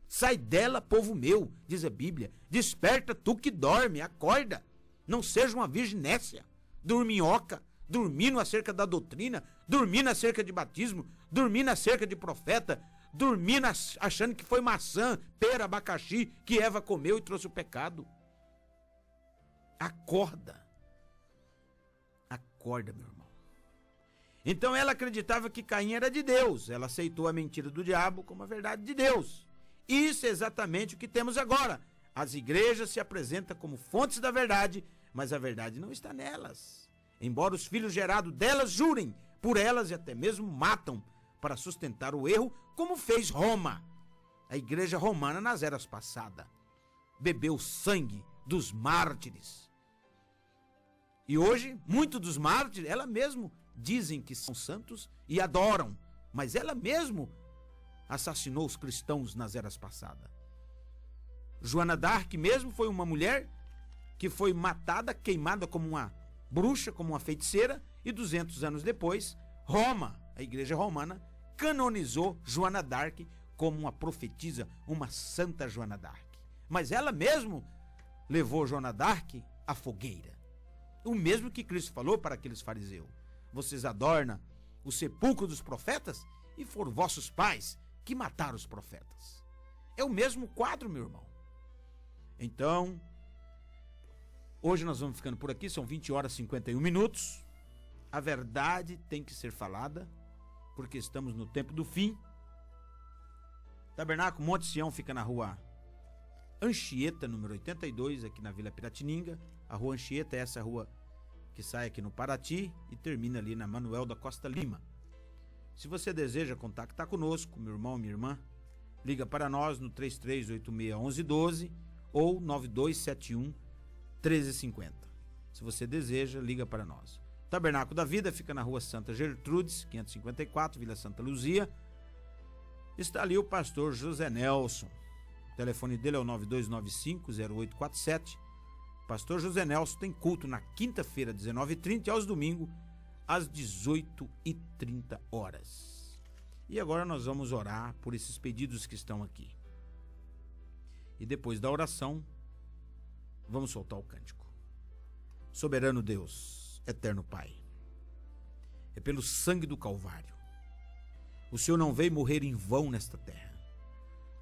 Sai dela, povo meu, diz a Bíblia. Desperta tu que dorme, acorda. Não seja uma virgem nécia, dorminhoca, dormindo acerca da doutrina, dormindo acerca de batismo, dormindo acerca de profeta, dormindo achando que foi maçã, pera, abacaxi que Eva comeu e trouxe o pecado. Acorda. Acorda, meu irmão. Então ela acreditava que Caim era de Deus. Ela aceitou a mentira do diabo como a verdade de Deus. Isso é exatamente o que temos agora. As igrejas se apresentam como fontes da verdade, mas a verdade não está nelas. Embora os filhos gerados delas jurem por elas e até mesmo matam para sustentar o erro, como fez Roma. A igreja romana nas eras passadas bebeu o sangue dos mártires. E hoje, muitos dos mártires, ela mesmo dizem que são santos e adoram, mas ela mesmo assassinou os cristãos nas eras passadas. Joana d'Arc mesmo foi uma mulher que foi matada, queimada como uma bruxa, como uma feiticeira, e 200 anos depois, Roma, a igreja romana, canonizou Joana d'Arc como uma profetisa, uma santa Joana d'Arc. Mas ela mesmo levou Joana d'Arc à fogueira. O mesmo que Cristo falou para aqueles fariseus. Vocês adornam o sepulcro dos profetas e foram vossos pais que mataram os profetas. É o mesmo quadro, meu irmão. Então, hoje nós vamos ficando por aqui, são 20h51. A verdade tem que ser falada, porque estamos no tempo do fim. Tabernáculo Monte Sião fica na rua Anchieta, número 82, aqui na Vila Piratininga. A rua Anchieta é essa rua que sai aqui no Paraty e termina ali na Manuel da Costa Lima. Se você deseja contactar conosco, meu irmão, minha irmã, liga para nós no 33861112 ou 9271-1350. Se você deseja, liga para nós. O Tabernáculo da Vida fica na rua Santa Gertrudes, 554, Vila Santa Luzia. Está ali o pastor José Nelson. O telefone dele é o 9295-0847. Pastor José Nelson tem culto na quinta-feira, 19h30, e aos domingos, às 18h30. E agora nós vamos orar por esses pedidos que estão aqui. E depois da oração, vamos soltar o cântico. Soberano Deus, eterno Pai, é pelo sangue do Calvário. O Senhor não veio morrer em vão nesta terra.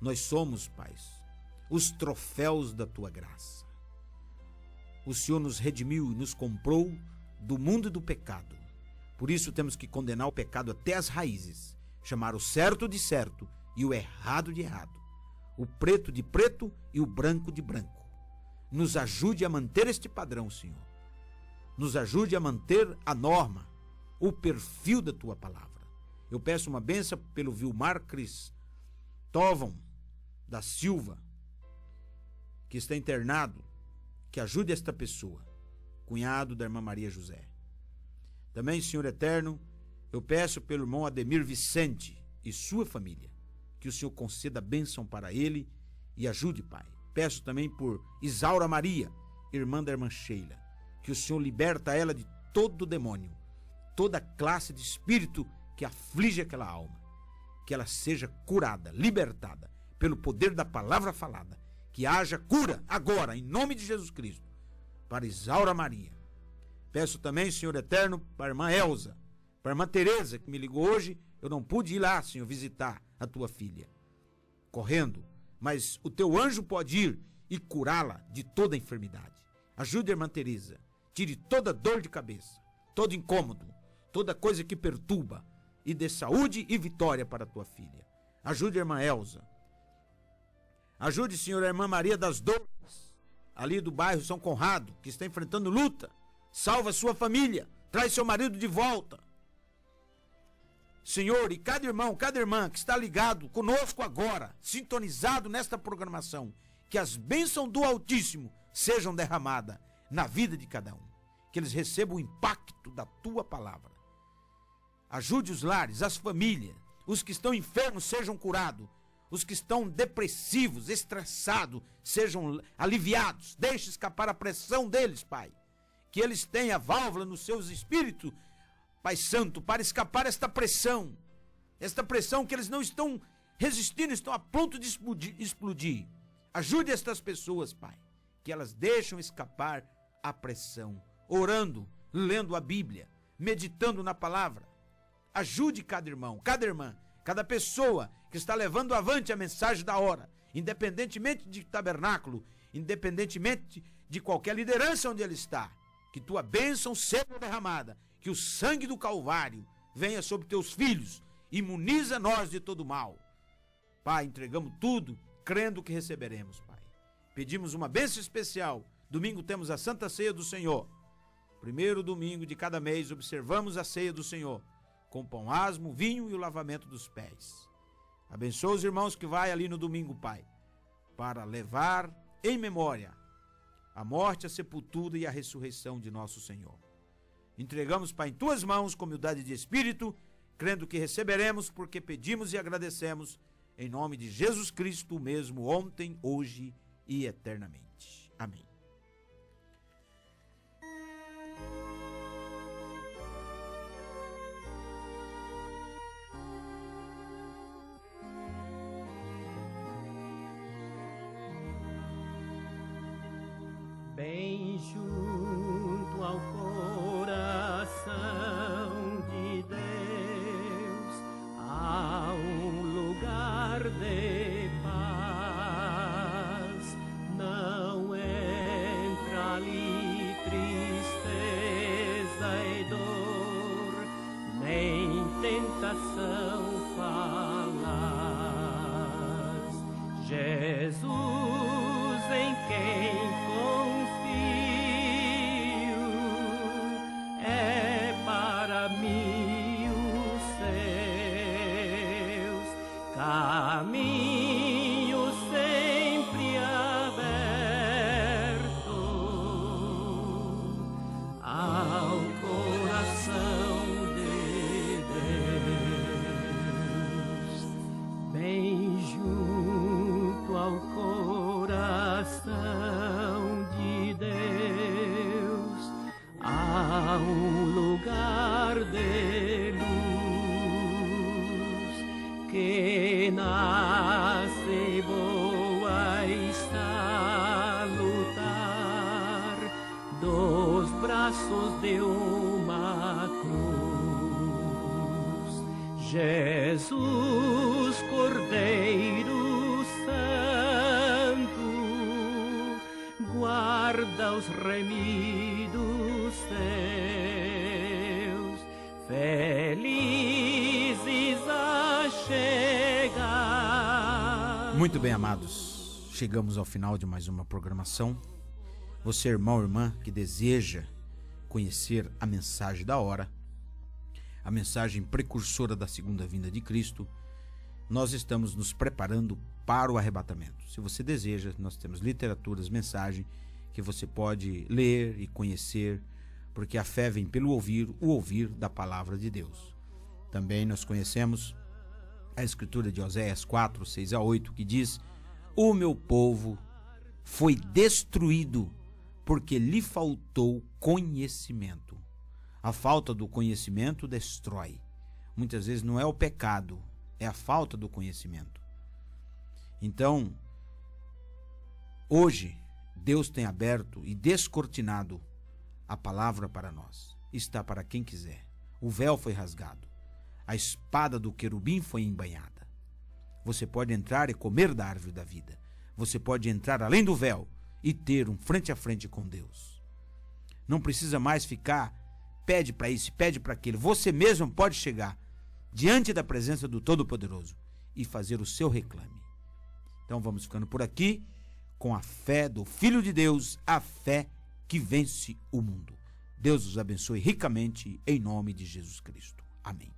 Nós somos, Pai, os troféus da Tua graça. O Senhor nos redimiu e nos comprou do mundo e do pecado. Por isso temos que condenar o pecado até as raízes, chamar o certo de certo e o errado de errado, o preto de preto e o branco de branco. Nos ajude a manter este padrão, Senhor. Nos ajude a manter a norma, o perfil da Tua palavra. Eu peço uma bênção pelo Vilmar Cristóvão da Silva, que está internado, que ajude esta pessoa, cunhado da irmã Maria José. Também, Senhor eterno, eu peço pelo irmão Ademir Vicente e sua família, que o Senhor conceda bênção para ele e ajude, Pai. Peço também por Isaura Maria, irmã da irmã Sheila, que o Senhor liberta ela de todo demônio, toda classe de espírito que aflige aquela alma, que ela seja curada, libertada pelo poder da palavra falada, que haja cura agora, em nome de Jesus Cristo, para Isaura Maria, Peço também, Senhor eterno, para a irmã Elza, para a irmã Tereza, que me ligou hoje. Eu não pude ir lá, Senhor, visitar a tua filha, correndo, mas o teu anjo pode ir e curá-la de toda enfermidade. Ajude a irmã Tereza, tire toda dor de cabeça, todo incômodo, toda coisa que perturba, e dê saúde e vitória para a tua filha. Ajude a irmã Elza. Ajude, Senhor, a irmã Maria das Dores, ali do bairro São Conrado, que está enfrentando luta. Salva sua família, traz seu marido de volta. Senhor, e cada irmão, cada irmã que está ligado conosco agora, sintonizado nesta programação, que as bênçãos do Altíssimo sejam derramadas na vida de cada um. Que eles recebam o impacto da tua palavra. Ajude os lares, as famílias, os que estão enfermos sejam curados, os que estão depressivos, estressados, sejam aliviados. Deixe escapar a pressão deles, Pai. Que eles tenham a válvula nos seus espíritos, Pai Santo, para escapar esta pressão que eles não estão resistindo, estão a ponto de explodir. Ajude estas pessoas, Pai, que elas deixam escapar a pressão, orando, lendo a Bíblia, meditando na palavra. Ajude cada irmão, cada irmã, cada pessoa que está levando avante a mensagem da hora, independentemente de tabernáculo, independentemente de qualquer liderança onde ele está. Que tua bênção seja derramada, que o sangue do Calvário venha sobre teus filhos, imuniza nós de todo mal. Pai, entregamos tudo, crendo que receberemos, Pai. Pedimos uma bênção especial. Domingo temos a Santa Ceia do Senhor. Primeiro domingo de cada mês observamos a ceia do Senhor, com pão asmo, vinho e o lavamento dos pés. Abençoa os irmãos que vai ali no domingo, Pai, para levar em memória a morte, a sepultura e a ressurreição de nosso Senhor. Entregamos, Pai, em tuas mãos, com humildade de espírito, crendo que receberemos, porque pedimos e agradecemos, em nome de Jesus Cristo, o mesmo ontem, hoje e eternamente. Amém. Bem junto ao coração de Deus há um lugar de paz. Não entra ali tristeza e dor, nem tentação falaz. Jesus, em quem caminho sempre aberto ao coração de Deus, bem junto ao coração de Deus há um lugar de luz que nasce boa está lutar dos braços de uma cruz. Jesus, Cordeiro Santo, guarda os remidos teus, felizes a chegar. Muito bem, amados, chegamos ao final de mais uma programação. Você, irmão, irmã, que deseja conhecer a mensagem da hora, a mensagem precursora da segunda vinda de Cristo, nós estamos nos preparando para o arrebatamento. Se você deseja, nós temos literaturas, mensagem que você pode ler e conhecer, porque a fé vem pelo ouvir, o ouvir da palavra de Deus. Também nós conhecemos a escritura de Oséias 4, 6 a 8, que diz: o meu povo foi destruído porque lhe faltou conhecimento. A falta do conhecimento destrói. Muitas vezes não é o pecado, é a falta do conhecimento. Então, hoje, Deus tem aberto e descortinado A palavra para nós está para quem quiser. O véu foi rasgado. A espada do querubim foi embainhada. Você pode entrar e comer da árvore da vida. Você pode entrar além do véu e ter um frente a frente com Deus. Não precisa mais ficar, pede para isso, pede para aquilo. Você mesmo pode chegar diante da presença do Todo-Poderoso e fazer o seu reclame. Então vamos ficando por aqui com a fé do Filho de Deus, a fé que vence o mundo. Deus os abençoe ricamente em nome de Jesus Cristo. Amém.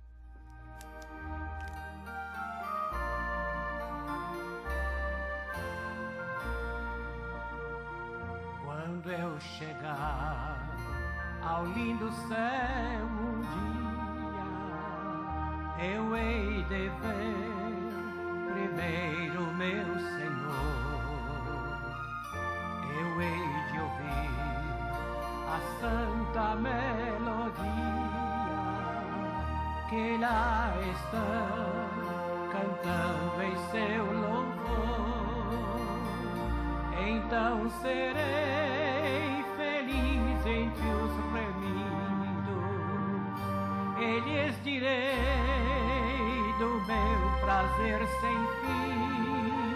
Quando eu chegar ao lindo céu um dia, eu hei de ver primeiro meu Senhor. Eu hei de ouvir a santa melodia que lá estão cantando em seu louvor. Então serei feliz entre os remidos, e lhes direi do meu prazer sem fim.